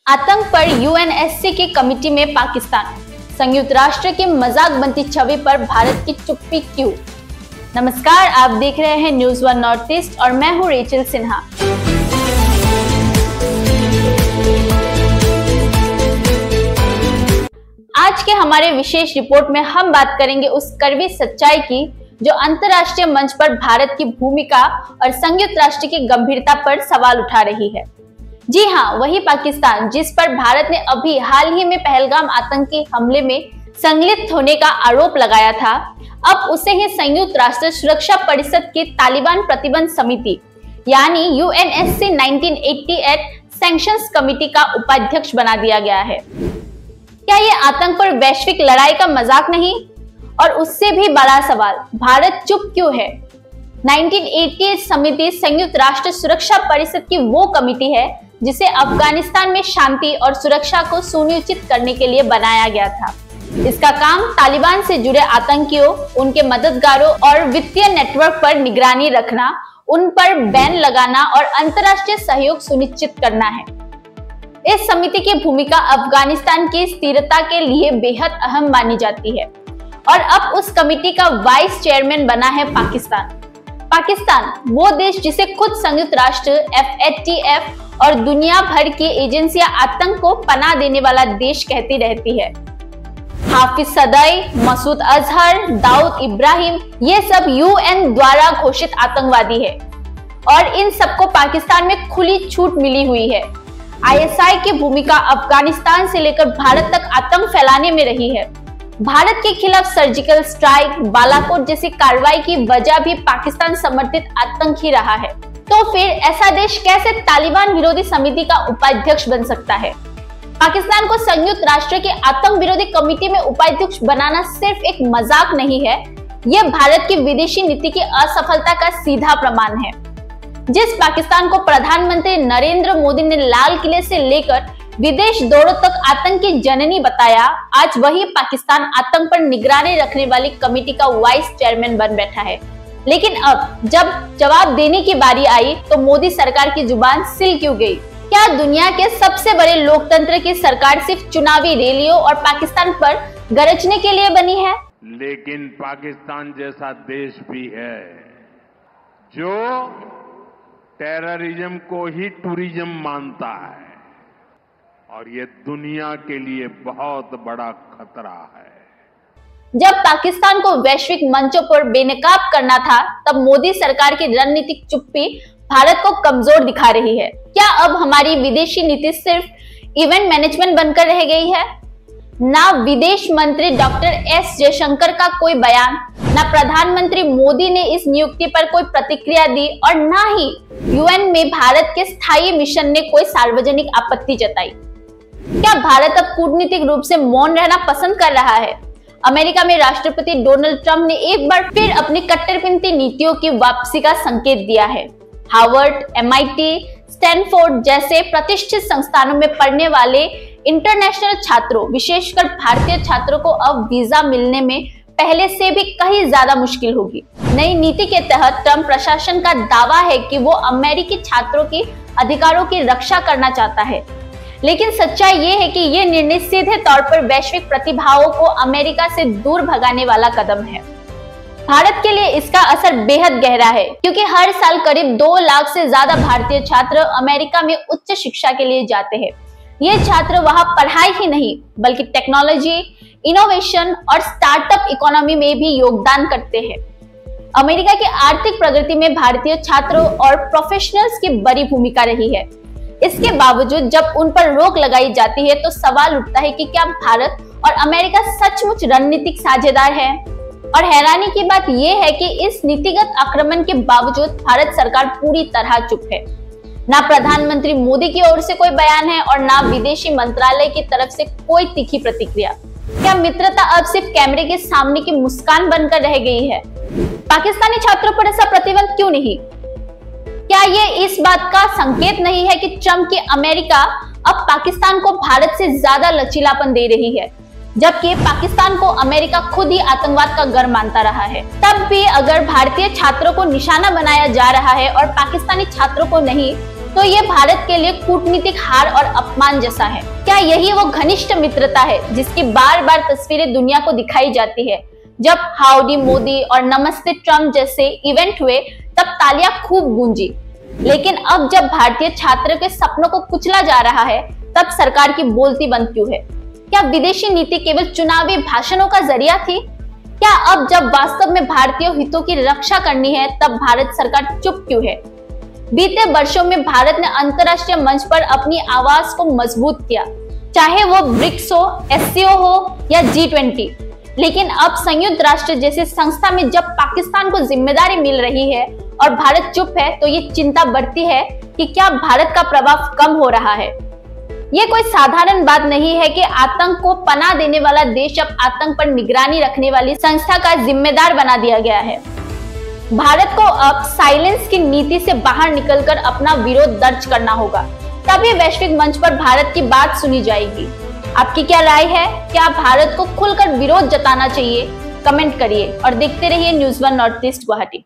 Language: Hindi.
आतंक पर यूएनएससी की कमेटी में पाकिस्तान, संयुक्त राष्ट्र की मजाक बनती छवि पर भारत की चुप्पी क्यों? नमस्कार, आप देख रहे हैं न्यूज वन नॉर्थ ईस्ट और मैं हूं रेचल सिन्हा। आज के हमारे विशेष रिपोर्ट में हम बात करेंगे उस कड़वी सच्चाई की जो अंतर्राष्ट्रीय मंच पर भारत की भूमिका और संयुक्त राष्ट्र की गंभीरता पर सवाल उठा रही है। जी हाँ, वही पाकिस्तान जिस पर भारत ने अभी हाल ही में पहलगाम आतंकी हमले में संलिप्त होने का आरोप लगाया था, अब उसे ही संयुक्त राष्ट्र सुरक्षा परिषद की तालिबान प्रतिबंध समिति यानी यूएनएससी 1988 सैंक्शंस कमेटी का उपाध्यक्ष बना दिया गया है। क्या ये आतंक पर वैश्विक लड़ाई का मजाक नहीं? और उससे भी बड़ा सवाल, भारत चुप क्यों है? 1988 समिति संयुक्त राष्ट्र सुरक्षा परिषद की वो कमेटी है जिसे अफगानिस्तान में शांति और सुरक्षा को सुनिश्चित करने के लिए बनाया गया था। इसका काम तालिबान से जुड़े आतंकियों, उनके मददगारों और वित्तीय नेटवर्क पर निगरानी रखना, उन पर बैन लगाना और अंतर्राष्ट्रीय सहयोग सुनिश्चित करना है। इस समिति की भूमिका अफगानिस्तान की स्थिरता के लिए बेहद अहम मानी जाती है और अब उस कमेटी का वाइस चेयरमैन बना है पाकिस्तान। पाकिस्तान वो देश जिसे खुद संयुक्त राष्ट्र, FATF और दुनिया भर की एजेंसियां आतंक को पनाह देने वाला देश कहती रहती है। हाफिज सदई, मसूद अजहर, दाऊद इब्राहिम, ये सब UN द्वारा घोषित आतंकवादी है और इन सबको पाकिस्तान में खुली छूट मिली हुई है। ISI की भूमिका अफगानिस्तान से लेकर भारत तक आतंक फैलाने में रही है। भारत के खिलाफ सर्जिकल स्ट्राइक, बालाकोट जैसी कार्रवाई की वजह भी पाकिस्तान समर्थित आतंक ही रहा है। तो फिर ऐसा देश कैसे तालिबान विरोधी समिति का उपाध्यक्ष बन सकता है? पाकिस्तान को संयुक्त राष्ट्र की आतंक विरोधी कमेटी में उपाध्यक्ष बनाना सिर्फ एक मजाक नहीं है, यह भारत की विदेशी नीति की असफलता का सीधा प्रमाण है। जिस पाकिस्तान को प्रधानमंत्री नरेंद्र मोदी ने लाल किले से लेकर विदेश दौरों तक आतंक की जननी बताया, आज वही पाकिस्तान आतंक पर निगरानी रखने वाली कमेटी का वाइस चेयरमैन बन बैठा है। लेकिन अब जब जवाब देने की बारी आई तो मोदी सरकार की जुबान सिल क्यों गई? क्या दुनिया के सबसे बड़े लोकतंत्र की सरकार सिर्फ चुनावी रैलियों और पाकिस्तान पर गरजने के लिए बनी है? लेकिन पाकिस्तान जैसा देश भी है जो टेररिज्म को ही टूरिज्म मानता है और ये दुनिया के लिए बहुत बड़ा खतरा है। जब पाकिस्तान को वैश्विक मंचों पर बेनकाब करना था, तब मोदी सरकार की रणनीतिक चुप्पी भारत को कमजोर दिखा रही है। क्या अब हमारी विदेशी नीति सिर्फ इवेंट मैनेजमेंट बनकर रह गई है? ना विदेश मंत्री डॉक्टर S जयशंकर का कोई बयान, ना प्रधानमंत्री मोदी ने इस नियुक्ति पर कोई प्रतिक्रिया दी और ना ही UN में भारत के स्थायी मिशन ने कोई सार्वजनिक आपत्ति जताई। क्या भारत अब कूटनीतिक रूप से मौन रहना पसंद कर रहा है? अमेरिका में राष्ट्रपति डोनाल्ड ट्रंप ने एक बार फिर अपनी कट्टरपंथी नीतियों की वापसी का संकेत दिया है। हार्वर्ड, MIT, स्टैनफोर्ड जैसे प्रतिष्ठित संस्थानों में पढ़ने वाले इंटरनेशनल छात्रों, विशेषकर भारतीय छात्रों को अब वीजा मिलने में पहले से भी कहीं ज्यादा मुश्किल होगी। नई नीति के तहत ट्रंप प्रशासन का दावा है कि वो अमेरिकी छात्रों की अधिकारों की रक्षा करना चाहता है, लेकिन सच्चाई ये है कि ये निर्णय सीधे तौर पर वैश्विक प्रतिभाओं को अमेरिका से दूर भगाने वाला कदम है। भारत के लिए इसका असर बेहद गहरा है क्योंकि हर साल करीब 2 लाख से ज्यादा भारतीय छात्र अमेरिका में उच्च शिक्षा के लिए जाते हैं। ये छात्र वहां पढ़ाई ही नहीं बल्कि टेक्नोलॉजी, इनोवेशन और स्टार्टअप इकोनॉमी में भी योगदान करते हैं। अमेरिका की आर्थिक प्रगति में भारतीय छात्रों और प्रोफेशनल्स की बड़ी भूमिका रही है। इसके बावजूद जब उन पर रोक लगाई जाती है तो सवाल उठता है कि क्या भारत और अमेरिका सचमुच रणनीतिक साझेदार है? और हैरानी की बात यह है कि इस नीतिगत आक्रमण के बावजूद भारत सरकार पूरी तरह चुप है। ना प्रधानमंत्री मोदी की ओर से कोई बयान है और ना विदेशी मंत्रालय की तरफ से कोई तीखी प्रतिक्रिया। क्या मित्रता अब सिर्फ कैमरे के सामने की मुस्कान बनकर रह गई है? पाकिस्तानी छात्रों पर ऐसा प्रतिबंध क्यों नहीं? क्या ये इस बात का संकेत नहीं है कि ट्रंप की अमेरिका अब पाकिस्तान को भारत से ज्यादा लचीलापन दे रही है, जबकि पाकिस्तान को अमेरिका खुद ही आतंकवाद का घर मानता रहा है? तब भी अगर भारतीय छात्रों को निशाना बनाया जा रहा है और पाकिस्तानी छात्रों को नहीं, तो ये भारत के लिए कूटनीतिक हार और अपमान जैसा है। क्या यही वो घनिष्ठ मित्रता है जिसकी बार बार तस्वीरें दुनिया को दिखाई जाती है? जब हाउडी मोदी और नमस्ते ट्रम्प जैसे इवेंट हुए तब तालियां खूब गूंजी, लेकिन अब जब भारतीय छात्रों के सपनों को कुचला जा रहा है तब सरकार की बोलती बंद क्यों है? क्या विदेशी नीति केवल चुनावी भाषणों का जरिया थी? क्या अब जब वास्तव में भारतीय हितों की रक्षा करनी है तब भारत सरकार चुप क्यों है? बीते वर्षों में भारत ने अंतर्राष्ट्रीय मंच पर अपनी आवाज को मजबूत किया, चाहे वो ब्रिक्स हो, एससीओ हो या G20। लेकिन अब संयुक्त राष्ट्र जैसी संस्था में जब पाकिस्तान को जिम्मेदारी मिल रही है और भारत चुप है तो ये चिंता बढ़ती है कि क्या भारत का प्रभाव कम हो रहा है। ये कोई साधारण बात नहीं है कि आतंक को पनाह देने वाला देश अब आतंक पर निगरानी रखने वाली संस्था का जिम्मेदार बना दिया गया है। भारत को अब साइलेंस की नीति से बाहर निकलकर अपना विरोध दर्ज करना होगा, तभी वैश्विक मंच पर भारत की बात सुनी जाएगी। आपकी क्या राय है? क्या भारत को खुलकर विरोध जताना चाहिए? कमेंट करिए और देखते रहिए न्यूज़ 1 नॉर्थ ईस्ट गुवाहाटी।